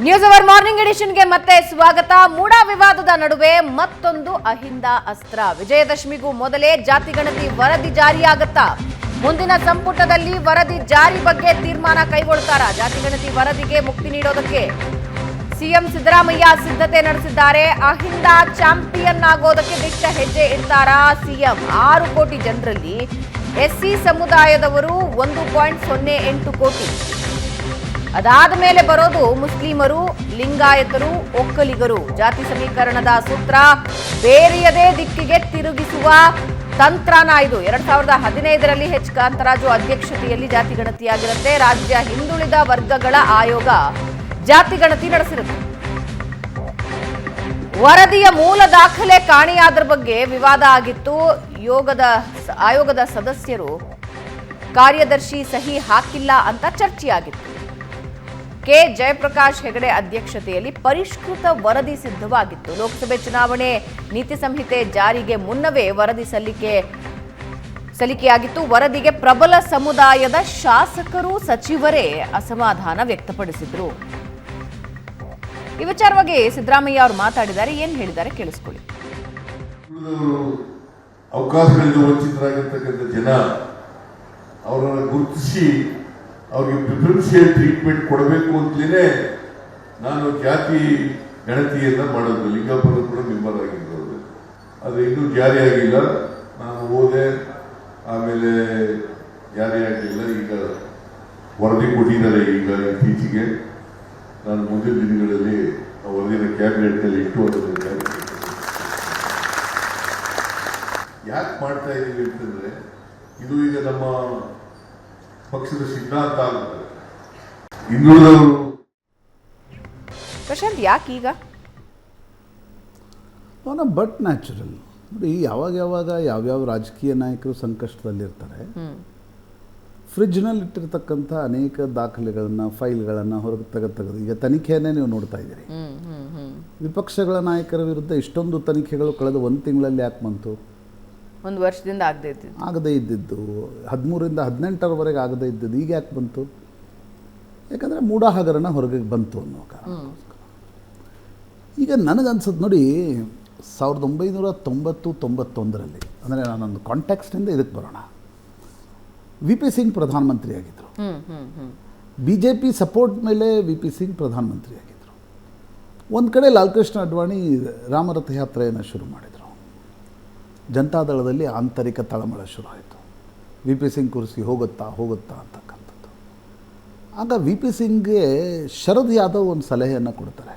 News hour morning ಎಡಿಷನ್ಗೆ ಮತ್ತೆ ಸ್ವಾಗತ. ಮೂಡಾ ವಿವಾದದ ನಡುವೆ ಮತ್ತೊಂದು ಅಹಿಂದ ಅಸ್ತ್ರ. ವಿಜಯದಶಮಿಗೂ ಮೊದಲೇ ಜಾತಿಗಣತಿ ವರದಿ ಜಾರಿಯಾಗುತ್ತಾ? ಮುಂದಿನ ಸಂಪುಟದಲ್ಲಿ ವರದಿ ಜಾರಿ ಬಗ್ಗೆ ತೀರ್ಮಾನ ಕೈಗೊಳ್ತಾರಾ? ಜಾತಿಗಣತಿ ವರದಿಗೆ ಮುಕ್ತಿ ನೀಡೋದಕ್ಕೆ ಸಿಎಂ ಸಿದ್ದರಾಮಯ್ಯ ಸಿದ್ಧತೆ ನಡೆಸಿದ್ದಾರೆ. ಅಹಿಂದ ಚಾಂಪಿಯನ್ ಆಗೋದಕ್ಕೆ ದಿಟ್ಟ ಹೆಜ್ಜೆ ಇಡ್ತಾರಾ ಸಿಎಂ? 6 ಕೋಟಿ ಜನರಲ್ಲಿ ಎಸ್ಸಿ ಸಮುದಾಯದವರು 1.08 ಕೋಟಿ. ಅದಾದ ಮೇಲೆ ಬರೋದು ಮುಸ್ಲಿಮರು, ಲಿಂಗಾಯತರು, ಒಕ್ಕಲಿಗರು. ಜಾತಿ ಸಮೀಕರಣದ ಸೂತ್ರ ಬೇರೆಯದೇ ದಿಕ್ಕಿಗೆ ತಿರುಗಿಸುವ ತಂತ್ರನ ಇದು. 2015ರಲ್ಲಿ ಎಚ್ ಕಾಂತರಾಜು ಅಧ್ಯಕ್ಷತೆಯಲ್ಲಿ ಜಾತಿ ಗಣತಿಯಾಗಿರುತ್ತೆ. ರಾಜ್ಯ ಹಿಂದುಳಿದ ವರ್ಗಗಳ ಆಯೋಗ ಜಾತಿ ಗಣತಿ ನಡೆಸಿರುತ್ತೆ. ವರದಿಯ ಮೂಲ ದಾಖಲೆ ಕಾಣೆಯಾದ್ರ ಬಗ್ಗೆ ವಿವಾದ ಆಗಿತ್ತು. ಆಯೋಗದ ಸದಸ್ಯರು ಕಾರ್ಯದರ್ಶಿ ಸಹಿ ಹಾಕಿಲ್ಲ ಅಂತ ಚರ್ಚೆಯಾಗಿತ್ತು. ಕೆ ಜಯಪ್ರಕಾಶ್ ಹೆಗಡೆ ಅಧ್ಯಕ್ಷತೆಯಲ್ಲಿ ಪರಿಷ್ಕೃತ ವರದಿ ಸಿದ್ಧವಾಗಿತ್ತು. ಲೋಕಸಭೆ ಚುನಾವಣೆ ನೀತಿ ಸಂಹಿತೆ ಜಾರಿಗೆ ಮುನ್ನವೇ ವರದಿ ಸಲ್ಲಿಕೆಯಾಗಿತ್ತು. ವರದಿಗೆ ಪ್ರಬಲ ಸಮುದಾಯದ ಶಾಸಕರು, ಸಚಿವರೇ ಅಸಮಾಧಾನ ವ್ಯಕ್ತಪಡಿಸಿದ್ರು. ಈ ವಿಚಾರವಾಗಿ ಸಿದ್ದರಾಮಯ್ಯ ಅವರು ಮಾತಾಡಿದ್ದಾರೆ. ಏನ್ ಹೇಳಿದ್ದಾರೆ ಕೇಳಿಸ್ಕೊಳ್ಳಿ. ಅವಕಾಶಗಳಿಂದ ವಂಚಿತರಾಗಿರ್ತಕ್ಕಂಥ ಜನ ಅವರನ್ನು ಗುರುತಿಸಿ ಅವ್ರಿಗೆ ಪ್ರಿಫರೆನ್ಷಿಯಲ್ ಟ್ರೀಟ್ಮೆಂಟ್ ಕೊಡಬೇಕು ಅಂತಲೇ ನಾನು ಜಾತಿ ಗಣತಿಯನ್ನ ಮಾಡೋದು. ಲಿಂಗಾಪುರ ಕೂಡ ಮೆಂಬರ್ ಆಗಿರೋದು, ಅದು ಇನ್ನೂ ಜಾರಿಯಾಗಿಲ್ಲ. ನಾನು ಹೋದೆ, ಆಮೇಲೆ ಜಾರಿಯಾಗಲಿಲ್ಲ. ಈಗ ವರದಿ ಕೊಟ್ಟಿದ್ದಾರೆ. ಈಗ ಇತ್ತೀಚೆಗೆ ನಾನು ಮುಂದಿನ ದಿನಗಳಲ್ಲಿ ಆ ವರದಿನ ಕ್ಯಾಬಿನೆಟ್ನಲ್ಲಿ ಇಟ್ಟು ಅದನ್ನು ಯಾಕೆ ಮಾಡ್ತಾ ಇದ್ದೀವಿ ಅಂತಂದ್ರೆ, ಇದು ಈಗ ನಮ್ಮ ಪಕ್ಷದ ಸಿದ್ಧಾಂತ ಆಗುತ್ತದೆ. ಹಿಂದುಳಿದವರು ಪ್ರಶಾಂತ್ ಯಾಕೀಗ ಬಟ್ ನ್ಯಾಚುರಲ್ ನೋಡಿ, ಯಾವ್ಯಾವ ರಾಜಕೀಯ ನಾಯಕರು ಸಂಕಷ್ಟದಲ್ಲಿರ್ತಾರೆ, ಫ್ರಿಡ್ಜ್ನಲ್ಲಿ ಇಟ್ಟಿರ್ತಕ್ಕಂಥ ಅನೇಕ ದಾಖಲೆಗಳನ್ನು, ಫೈಲ್ಗಳನ್ನು ಹೊರಗೆ ತೆಗೆದು ಈಗ ತನಿಖೆಯನ್ನೇ ನೀವು ನೋಡ್ತಾ ಇದ್ದೀರಿ. ವಿಪಕ್ಷಗಳ ನಾಯಕರ ವಿರುದ್ಧ ಇಷ್ಟೊಂದು ತನಿಖೆಗಳು ಕಳೆದ 1 ತಿಂಗಳಲ್ಲಿ ಯಾಕೆ ಬಂತು? 1 ವರ್ಷದಿಂದ ಆಗದೇ ಇದ್ದಿದ್ದು 13ರಿಂದ 18ರವರೆಗೆ ಆಗದೇ ಇದ್ದದ್ದು ಈಗ ಯಾಕೆ ಬಂತು? ಯಾಕಂದರೆ ಮೂಡಾ ಹಗರಣ ಹೊರಗೆ ಬಂತು ಅನ್ನೋ ಕಾರಣಕ್ಕೋಸ್ಕರ. ಈಗ ನನಗನ್ಸೋದು ನೋಡಿ, 1990-91ರಲ್ಲಿ ಅಂದರೆ ನಾನೊಂದು ಕಾಂಟ್ಯಾಕ್ಸ್ಟಿಂದ ಇದಕ್ಕೆ ಬರೋಣ. VP ಸಿಂಗ್ ಪ್ರಧಾನಮಂತ್ರಿ ಆಗಿದ್ದರು. BJP ಸಪೋರ್ಟ್ ಮೇಲೆ VP ಸಿಂಗ್ ಪ್ರಧಾನಮಂತ್ರಿ ಆಗಿದ್ದರು. ಒಂದು ಕಡೆ ಲಾಲ್ ಕೃಷ್ಣ ಅಡ್ವಾಣಿ ರಾಮರಥ ಯಾತ್ರೆಯನ್ನು ಶುರು ಮಾಡಿದರು. ಜನತಾದಳದಲ್ಲಿ ಆಂತರಿಕ ತಳಮಳ ಶುರು ಆಯಿತು. VP ಸಿಂಗ್ ಕುರ್ಸಿ ಹೋಗುತ್ತಾ ಅಂತಕ್ಕಂಥದ್ದು. ಆಗ VP ಸಿಂಗ್ಗೆ ಶರದ್ ಯಾದವ್ ಒಂದು ಸಲಹೆಯನ್ನು ಕೊಡ್ತಾರೆ.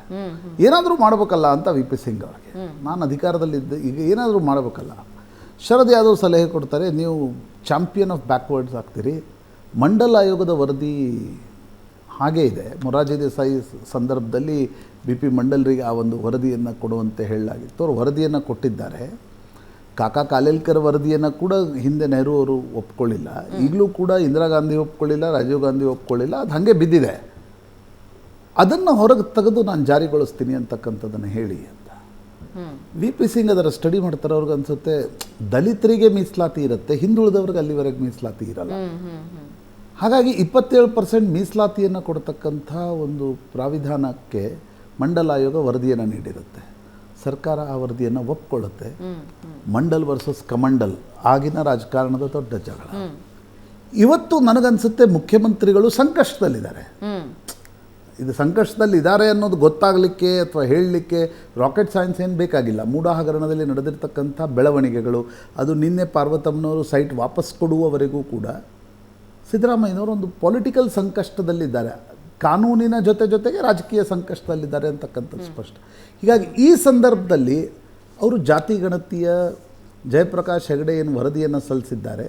ಏನಾದರೂ ಮಾಡಬೇಕಲ್ಲ ಅಂತ VP ಸಿಂಗ್ ಅವರಿಗೆ, ನಾನು ಅಧಿಕಾರದಲ್ಲಿದ್ದೆ, ಈಗ ಏನಾದರೂ ಮಾಡಬೇಕಲ್ಲ. ಶರದ್ ಯಾದವ್ ಸಲಹೆ ಕೊಡ್ತಾರೆ, ನೀವು ಚಾಂಪಿಯನ್ ಆಫ್ ಬ್ಯಾಕ್ವರ್ಡ್ಸ್ ಆಗ್ತೀರಿ. ಮಂಡಲ್ ಆಯೋಗದ ವರದಿ ಹಾಗೇ ಇದೆ. ಮೊರಾರ್ಜಿ ದೇಸಾಯಿ ಸಂದರ್ಭದಲ್ಲಿ BP ಮಂಡಲ್ರಿಗೆ ಆ ಒಂದು ವರದಿಯನ್ನು ಕೊಡುವಂತೆ ಹೇಳಲಾಗಿತ್ತು. ಅವರು ವರದಿಯನ್ನು ಕೊಟ್ಟಿದ್ದಾರೆ. ಕಾಕಾ ಕಾಲೇಲ್ಕರ್ ವರದಿಯನ್ನು ಕೂಡ ಹಿಂದೆ ನೆಹರು ಅವರು ಒಪ್ಕೊಳ್ಳಿಲ್ಲ. ಈಗಲೂ ಕೂಡ ಇಂದಿರಾ ಗಾಂಧಿ ಒಪ್ಕೊಳ್ಳಿಲ್ಲ, ರಾಜೀವ್ ಗಾಂಧಿ ಒಪ್ಕೊಳ್ಳಿಲ್ಲ. ಅದು ಹಾಗೆ ಬಿದ್ದಿದೆ. ಅದನ್ನು ಹೊರಗೆ ತೆಗೆದು ನಾನು ಜಾರಿಗೊಳಿಸ್ತೀನಿ ಅಂತಕ್ಕಂಥದ್ದನ್ನು ಹೇಳಿ ಅಂತ VP ಸಿಂಗ್ ಅದರ ಸ್ಟಡಿ ಮಾಡ್ತಾರೆ. ಅವ್ರಿಗೆ ಅನಿಸುತ್ತೆ ದಲಿತರಿಗೆ ಮೀಸಲಾತಿ ಇರುತ್ತೆ, ಹಿಂದುಳಿದವ್ರಿಗೆ ಅಲ್ಲಿವರೆಗೆ ಮೀಸಲಾತಿ ಇರಲ್ಲ. ಹಾಗಾಗಿ 27% ಮೀಸಲಾತಿಯನ್ನು ಕೊಡ್ತಕ್ಕಂಥ ಒಂದು ಪ್ರಾವಿಧಾನಕ್ಕೆ ಮಂಡಲ್ ಆಯೋಗ ವರದಿಯನ್ನು ನೀಡಿರುತ್ತೆ. ಸರ್ಕಾರ ಆ ವರದಿಯನ್ನು ಒಪ್ಕೊಳ್ಳುತ್ತೆ. ಮಂಡಲ್ ವರ್ಸಸ್ ಕಮಂಡಲ್ ಆಗಿನ ರಾಜಕಾರಣದ ದೊಡ್ಡ ಜಗಳ. ಇವತ್ತು ನನಗನ್ಸುತ್ತೆ ಮುಖ್ಯಮಂತ್ರಿಗಳು ಸಂಕಷ್ಟದಲ್ಲಿದ್ದಾರೆ. ಇದು ಸಂಕಷ್ಟದಲ್ಲಿದ್ದಾರೆ ಅನ್ನೋದು ಗೊತ್ತಾಗಲಿಕ್ಕೆ ಅಥವಾ ಹೇಳಲಿಕ್ಕೆ ರಾಕೆಟ್ ಸೈನ್ಸ್ ಏನು ಬೇಕಾಗಿಲ್ಲ. ಮೂಡಾ ಹಗರಣದಲ್ಲಿ ನಡೆದಿರ್ತಕ್ಕಂಥ ಬೆಳವಣಿಗೆಗಳು, ಅದು ನಿನ್ನೆ ಪಾರ್ವತಮ್ಮನವರು ಸೈಟ್ ವಾಪಸ್ ಕೊಡುವವರೆಗೂ ಕೂಡ ಸಿದ್ದರಾಮಯ್ಯನವರು ಒಂದು ಪೊಲಿಟಿಕಲ್ ಸಂಕಷ್ಟದಲ್ಲಿದ್ದಾರೆ. ಕಾನೂನಿನ ಜೊತೆಗೆ ರಾಜಕೀಯ ಸಂಕಷ್ಟದಲ್ಲಿದ್ದಾರೆ ಅಂತಕ್ಕಂಥದ್ದು ಸ್ಪಷ್ಟ. ಹೀಗಾಗಿ ಈ ಸಂದರ್ಭದಲ್ಲಿ ಅವರು ಜಾತಿ ಗಣತಿಯ ಜಯಪ್ರಕಾಶ್ ಹೆಗಡೆ ಏನು ವರದಿಯನ್ನು ಸಲ್ಲಿಸಿದ್ದಾರೆ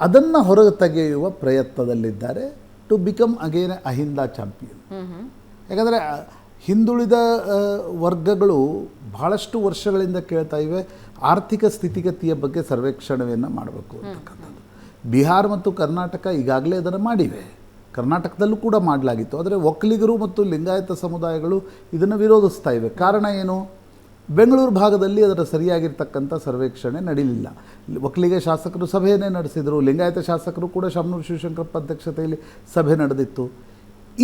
ಅದನ್ನು ಹೊರಗೆ ತೆಗೆಯುವ ಪ್ರಯತ್ನದಲ್ಲಿದ್ದಾರೆ. To become again AHINDA champion. ಯಾಕಂದರೆ ಹಿಂದುಳಿದ ವರ್ಗಗಳು ಬಹಳಷ್ಟು ವರ್ಷಗಳಿಂದ ಕೇಳ್ತಾ ಇವೆ, ಆರ್ಥಿಕ ಸ್ಥಿತಿಗತಿಯ ಬಗ್ಗೆ ಸರ್ವೇಕ್ಷಣೆಯನ್ನು ಮಾಡಬೇಕು ಅಂತಕ್ಕಂಥದ್ದು. ಬಿಹಾರ ಮತ್ತು ಕರ್ನಾಟಕ ಈಗಾಗಲೇ ಅದನ್ನು ಮಾಡಿವೆ. ಕರ್ನಾಟಕದಲ್ಲೂ ಕೂಡ ಮಾಡಲಾಗಿತ್ತು. ಆದರೆ ಒಕ್ಕಲಿಗರು ಮತ್ತು ಲಿಂಗಾಯತ ಸಮುದಾಯಗಳು ಇದನ್ನು ವಿರೋಧಿಸ್ತಾ ಇವೆ. ಕಾರಣ ಏನು? ಬೆಂಗಳೂರು ಭಾಗದಲ್ಲಿ ಅದರ ಸರಿಯಾಗಿರ್ತಕ್ಕಂಥ ಸರ್ವೇಕ್ಷಣೆ ನಡೀಲಿಲ್ಲ. ಒಕ್ಕಲಿಗ ಶಾಸಕರು ಸಭೆಯನ್ನೇ ನಡೆಸಿದರು. ಲಿಂಗಾಯತ ಶಾಸಕರು ಕೂಡ ಶಾಮನೂರು ಶಿವಶಂಕರಪ್ಪ ಅಧ್ಯಕ್ಷತೆಯಲ್ಲಿ ಸಭೆ ನಡೆದಿತ್ತು.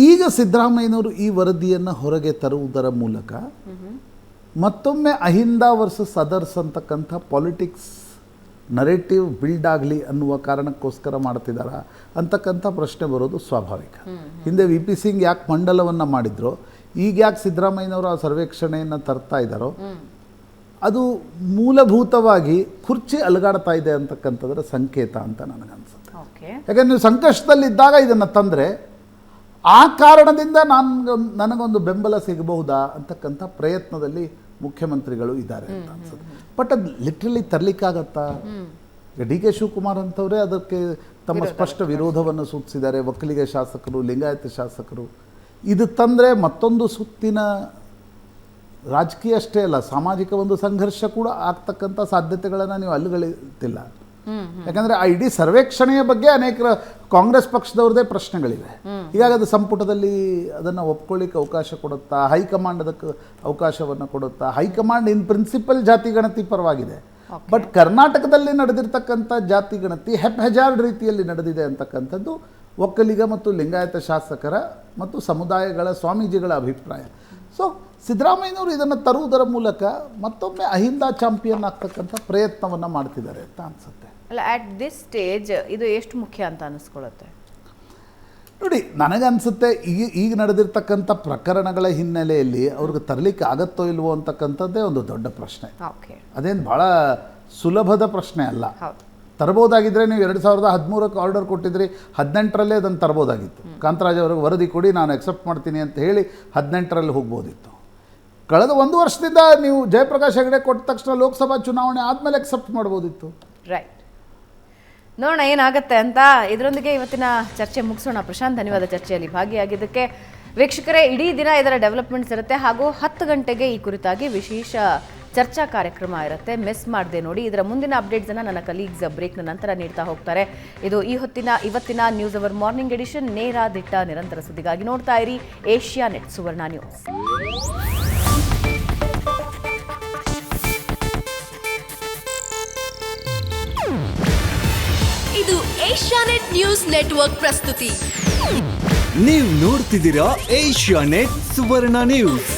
ಈಗ ಸಿದ್ದರಾಮಯ್ಯನವರು ಈ ವರದಿಯನ್ನು ಹೊರಗೆ ತರುವುದರ ಮೂಲಕ ಮತ್ತೊಮ್ಮೆ ಅಹಿಂದ ವರ್ಸಸ್ ಅದರ್ಸ್ ಅಂತಕ್ಕಂಥ ಪಾಲಿಟಿಕ್ಸ್ ನರೇಟಿವ್ ಬಿಲ್ಡ್ ಆಗಲಿ ಅನ್ನುವ ಕಾರಣಕ್ಕೋಸ್ಕರ ಮಾಡ್ತಿದ್ದಾರ ಅಂತಕ್ಕಂಥ ಪ್ರಶ್ನೆ ಬರೋದು ಸ್ವಾಭಾವಿಕ. ಹಿಂದೆ ವಿ ಪಿ ಸಿಂಗ್ ಯಾಕೆ ಮಂಡಲವನ್ನು ಮಾಡಿದ್ರು, ಈಗ ಯಾಕೆ ಸಿದ್ದರಾಮಯ್ಯನವರು ಆ ಸರ್ವೇಕ್ಷಣೆಯನ್ನು ತರ್ತಾ ಇದ್ದಾರೋ ಅದು ಮೂಲಭೂತವಾಗಿ ಕುರ್ಚಿ ಅಲುಗಾಡ್ತಾ ಇದೆ ಅಂತಕ್ಕಂಥದ್ರ ಸಂಕೇತ ಅಂತ ನನಗನ್ಸುತ್ತೆ. ಯಾಕಂದ್ರೆ ನೀವು ಸಂಕಷ್ಟದಲ್ಲಿದ್ದಾಗ ಇದನ್ನು ತಂದರೆ ಆ ಕಾರಣದಿಂದ ನನಗೊಂದು ಬೆಂಬಲ ಸಿಗಬಹುದಾ ಅಂತಕ್ಕಂಥ ಪ್ರಯತ್ನದಲ್ಲಿ ಮುಖ್ಯಮಂತ್ರಿಗಳು ಇದ್ದಾರೆ ಅಂತ ಅನ್ಸುತ್ತೆ. ಬಟ್ ಅದು ಲಿಟ್ರಲಿ ತರಲಿಕ್ಕಾಗತ್ತಾ? ಡಿ ಕೆ ಶಿವಕುಮಾರ್ ಅಂತವರೇ ಅದಕ್ಕೆ ತಮ್ಮ ಸ್ಪಷ್ಟ ವಿರೋಧವನ್ನು ಸೂಚಿಸಿದ್ದಾರೆ. ಒಕ್ಕಲಿಗ ಶಾಸಕರು, ಲಿಂಗಾಯತ ಶಾಸಕರು ಇದು ತಂದರೆ ಮತ್ತೊಂದು ಸುತ್ತಿನ ರಾಜಕೀಯ ಅಷ್ಟೇ ಅಲ್ಲ, ಸಾಮಾಜಿಕ ಒಂದು ಸಂಘರ್ಷ ಕೂಡ ಆಗ್ತಕ್ಕಂಥ ಸಾಧ್ಯತೆಗಳನ್ನು ನೀವು ಅಲ್ಲುಗಳಿತಿಲ್ಲ. ಯಾಕಂದರೆ ಆ ಇಡೀ ಸರ್ವೇಕ್ಷಣೆಯ ಬಗ್ಗೆ ಅನೇಕ ಕಾಂಗ್ರೆಸ್ ಪಕ್ಷದವ್ರದ್ದೇ ಪ್ರಶ್ನೆಗಳಿವೆ. ಹೀಗಾಗಿ ಅದು ಸಂಪುಟದಲ್ಲಿ ಅದನ್ನು ಒಪ್ಕೊಳ್ಳಿಕ್ಕೆ ಅವಕಾಶ ಕೊಡುತ್ತಾ, ಹೈಕಮಾಂಡ್ ಅದಕ್ಕೆ ಅವಕಾಶವನ್ನು ಕೊಡುತ್ತಾ? ಹೈಕಮಾಂಡ್ ಇನ್ ಪ್ರಿನ್ಸಿಪಲ್ ಜಾತಿ ಗಣತಿ ಪರವಾಗಿದೆ, ಬಟ್ ಕರ್ನಾಟಕದಲ್ಲಿ ನಡೆದಿರ್ತಕ್ಕಂಥ ಜಾತಿ ಗಣತಿ ಹೆಜಾರ್ಡ್ ರೀತಿಯಲ್ಲಿ ನಡೆದಿದೆ ಅಂತಕ್ಕಂಥದ್ದು ಒಕ್ಕಲಿಗ ಮತ್ತು ಲಿಂಗಾಯತ ಶಾಸಕರ ಮತ್ತು ಸಮುದಾಯಗಳ ಸ್ವಾಮೀಜಿಗಳ ಅಭಿಪ್ರಾಯ. ಸೊ ಸಿದ್ದರಾಮಯ್ಯನವರು ಇದನ್ನು ತರುವುದರ ಮೂಲಕ ಮತ್ತೊಮ್ಮೆ ಅಹಿಂದ ಚಾಂಪಿಯನ್ ಆಗ್ತಕ್ಕಂಥ ಪ್ರಯತ್ನವನ್ನು ಮಾಡ್ತಿದ್ದಾರೆ ಅಂತ ಅನಿಸುತ್ತೆ. ಅಲ್ಲ, ಆಟ್ ದಿಸ್ ಸ್ಟೇಜ್ ಇದು ಎಷ್ಟು ಮುಖ್ಯ ಅಂತ ಅನಿಸ್ಕೊಳ್ಳುತ್ತೆ ನೋಡಿ. ನನಗನ್ಸುತ್ತೆ ಈಗ ನಡೆದಿರ್ತಕ್ಕಂಥ ಪ್ರಕರಣಗಳ ಹಿನ್ನೆಲೆಯಲ್ಲಿ ಅವ್ರಿಗೆ ತರಲಿಕ್ಕೆ ಆಗತ್ತೋ ಇಲ್ವೋ ಅಂತಕ್ಕಂಥದ್ದೇ ಒಂದು ದೊಡ್ಡ ಪ್ರಶ್ನೆ. ಅದೇನು ಭಾಳ ಸುಲಭದ ಪ್ರಶ್ನೆ ಅಲ್ಲ. ತರ್ಬೋದಾಗಿದ್ದರೆ ನೀವು 2013ಕ್ಕೆ ಆರ್ಡರ್ ಕೊಟ್ಟಿದ್ರಿ, 18ರಲ್ಲೇ ಅದನ್ನು ತರ್ಬೋದಾಗಿತ್ತು. ಕಾಂತರಾಜ್ ಅವ್ರಿಗೆ ವರದಿ ಕೊಡಿ, ನಾನು ಎಕ್ಸೆಪ್ಟ್ ಮಾಡ್ತೀನಿ ಅಂತ ಹೇಳಿ 18ರಲ್ಲಿ ಹೋಗ್ಬೋದಿತ್ತು. ಕಳೆದ 1 ವರ್ಷದಿಂದ ನೀವು ಜಯಪ್ರಕಾಶ್ ಹೆಗಡೆ ಕೊಟ್ಟ ತಕ್ಷಣ ಲೋಕಸಭಾ ಚುನಾವಣೆ ಆದಮೇಲೆ ಎಕ್ಸೆಪ್ಟ್ ಮಾಡ್ಬೋದಿತ್ತು. ರೈಟ್, ನೋಡೋಣ ಏನಾಗುತ್ತೆ ಅಂತ. ಇದರೊಂದಿಗೆ ಇವತ್ತಿನ ಚರ್ಚೆ ಮುಗಿಸೋಣ. ಪ್ರಶಾಂತ್, ಧನ್ಯವಾದ ಚರ್ಚೆಯಲ್ಲಿ ಭಾಗಿಯಾಗಿದ್ದಕ್ಕೆ. ವೀಕ್ಷಕರೇ, ಇಡೀ ದಿನ ಇದರ ಡೆವಲಪ್ಮೆಂಟ್ಸ್ ಇರುತ್ತೆ, ಹಾಗೂ 10 ಗಂಟೆಗೆ ಈ ಕುರಿತಾಗಿ ವಿಶೇಷ ಚರ್ಚಾ ಕಾರ್ಯಕ್ರಮ ಇರುತ್ತೆ. ಮಿಸ್ ಮಾಡದೆ ನೋಡಿ. ಇದರ ಮುಂದಿನ ಅಪ್ಡೇಟ್ಸನ್ನು ನನ್ನ ಕಲೀಗ್ಸ್ ಬ್ರೇಕ್ನ ನಂತರ ನೀಡ್ತಾ ಹೋಗ್ತಾರೆ. ಇದು ಇವತ್ತಿನ ನ್ಯೂಸ್ ಅವರ್ ಮಾರ್ನಿಂಗ್ ಎಡಿಷನ್. ನೇರ ದಿಟ್ಟ ನಿರಂತರ ಸುದ್ದಿಗಾಗಿ ನೋಡ್ತಾ ಇರಿ ಏಷ್ಯಾ ನೆಟ್ ಸುವರ್ಣ ನ್ಯೂಸ್. ಇದು ಏಷ್ಯಾನೆಟ್ ನ್ಯೂಸ್ ನೆಟ್ವರ್ಕ್ ಪ್ರಸ್ತುತಿ. ನೀವು ನೋಡ್ತಿದ್ದೀರಾ ಏಷ್ಯಾನೆಟ್ ಸುವರ್ಣ ನ್ಯೂಸ್.